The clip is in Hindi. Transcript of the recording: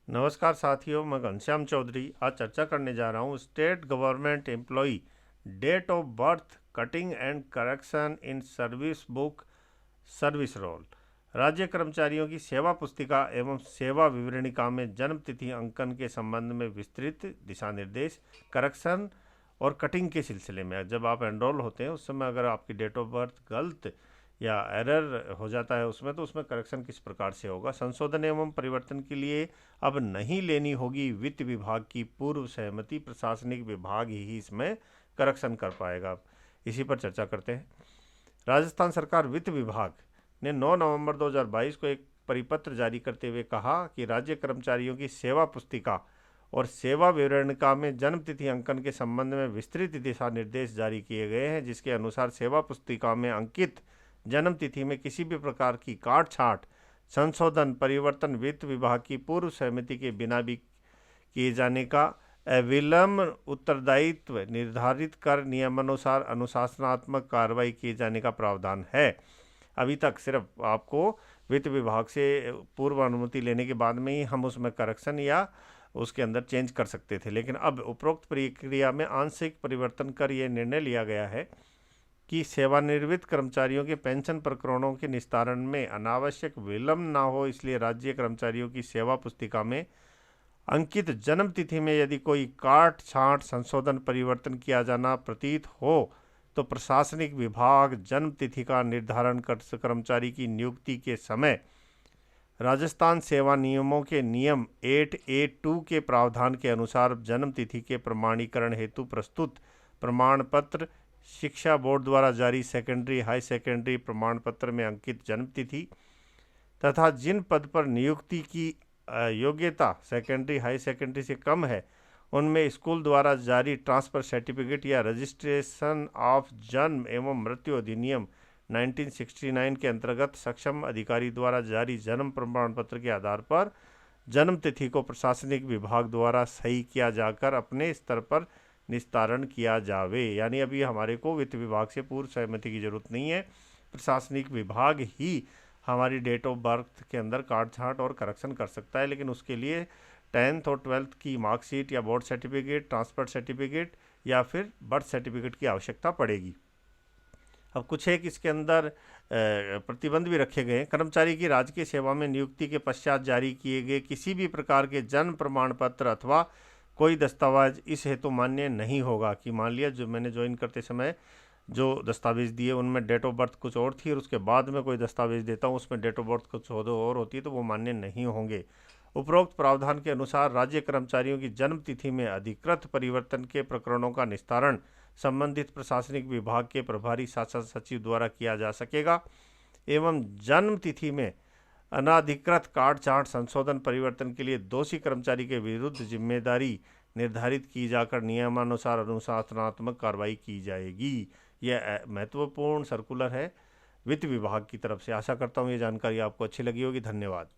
नमस्कार साथियों, मैं घनश्याम चौधरी आज चर्चा करने जा रहा हूँ state government employee date of birth cutting and correction in service book service roll. राज्य कर्मचारियों की सेवा पुस्तिका एवं सेवा विवरणिका में जन्म तिथि अंकन के संबंध में विस्तृत दिशा निर्देश। करेक्शन और कटिंग के सिलसिले में जब आप एनरोल होते हैं उस समय अगर आपकी डेट ऑफ बर्थ गलत या एरर हो जाता है उसमें, तो उसमें करेक्शन किस प्रकार से होगा। संशोधन एवं परिवर्तन के लिए अब नहीं लेनी होगी वित्त विभाग की पूर्व सहमति, प्रशासनिक विभाग ही इसमें करेक्शन कर पाएगा। इसी पर चर्चा करते हैं। राजस्थान सरकार वित्त विभाग ने 9 नवंबर 2022 को एक परिपत्र जारी करते हुए कहा कि राज्य कर्मचारियों की सेवा पुस्तिका और सेवा विवरणिका में जन्म तिथि अंकन के संबंध में विस्तृत दिशा निर्देश जारी किए गए हैं, जिसके अनुसार सेवा पुस्तिका में अंकित जन्म तिथि में किसी भी प्रकार की काट छांट, संशोधन, परिवर्तन वित्त विभाग की पूर्व सहमति के बिना भी किए जाने का अविलंब उत्तरदायित्व निर्धारित कर नियमानुसार अनुशासनात्मक कार्रवाई किए जाने का प्रावधान है। अभी तक सिर्फ आपको वित्त विभाग से पूर्व अनुमति लेने के बाद में ही हम उसमें करेक्शन या उसके अंदर चेंज कर सकते थे, लेकिन अब उपरोक्त प्रक्रिया में आंशिक परिवर्तन कर यह निर्णय लिया गया है कि सेवानिवृत्त कर्मचारियों के पेंशन प्रकरणों के निस्तारण में अनावश्यक विलंब ना हो, इसलिए राज्य कर्मचारियों की सेवा पुस्तिका में अंकित जन्म तिथि में यदि कोई काट छांट, संशोधन, परिवर्तन किया जाना प्रतीत हो तो प्रशासनिक विभाग जन्म तिथि का निर्धारण कर कर्मचारी की नियुक्ति के समय राजस्थान सेवा नियमों के नियम 8A2 के प्रावधान के अनुसार जन्म तिथि के प्रमाणीकरण हेतु प्रस्तुत प्रमाण पत्र शिक्षा बोर्ड द्वारा जारी सेकेंडरी हाई सेकेंडरी प्रमाण पत्र में अंकित जन्म तिथि तथा जिन पद पर नियुक्ति की योग्यता सेकेंडरी हाई सेकेंडरी से कम है उनमें स्कूल द्वारा जारी ट्रांसफर सर्टिफिकेट या रजिस्ट्रेशन ऑफ जन्म एवं मृत्यु अधिनियम 1969 के अंतर्गत सक्षम अधिकारी द्वारा जारी जन्म प्रमाण पत्र के आधार पर जन्म तिथि को प्रशासनिक विभाग द्वारा सही किया जाकर अपने स्तर पर निस्तारण किया जावे। यानी अभी हमारे को वित्त विभाग से पूर्व सहमति की जरूरत नहीं है, प्रशासनिक विभाग ही हमारी डेट ऑफ बर्थ के अंदर काट छांट और करेक्शन कर सकता है, लेकिन उसके लिए 10th और 12th की मार्कशीट या बोर्ड सर्टिफिकेट, ट्रांसफर सर्टिफिकेट या फिर बर्थ सर्टिफिकेट की आवश्यकता पड़ेगी। अब कुछ एक इसके अंदर प्रतिबंध भी रखे गए हैं। कर्मचारी की राजकीय सेवा में नियुक्ति के पश्चात जारी किए गए किसी भी प्रकार के जन्म प्रमाण पत्र अथवा कोई दस्तावेज इस हेतु मान्य नहीं होगा कि मान लिया जो मैंने ज्वाइन करते समय जो दस्तावेज दिए उनमें डेट ऑफ बर्थ कुछ और थी और उसके बाद में कोई दस्तावेज देता हूँ उसमें डेट ऑफ बर्थ कुछ और होती है, तो वो मान्य नहीं होंगे। उपरोक्त प्रावधान के अनुसार राज्य कर्मचारियों की जन्म तिथि में अधिकृत परिवर्तन के प्रकरणों का निस्तारण संबंधित प्रशासनिक विभाग के प्रभारी शासन सचिव द्वारा किया जा सकेगा एवं जन्म तिथि में अनाधिकृत काट छांट, संशोधन, परिवर्तन के लिए दोषी कर्मचारी के विरुद्ध जिम्मेदारी निर्धारित की जाकर नियमानुसार अनुशासनात्मक कार्रवाई की जाएगी। यह महत्वपूर्ण सर्कुलर है वित्त विभाग की तरफ से। आशा करता हूँ ये जानकारी आपको अच्छी लगी होगी। धन्यवाद।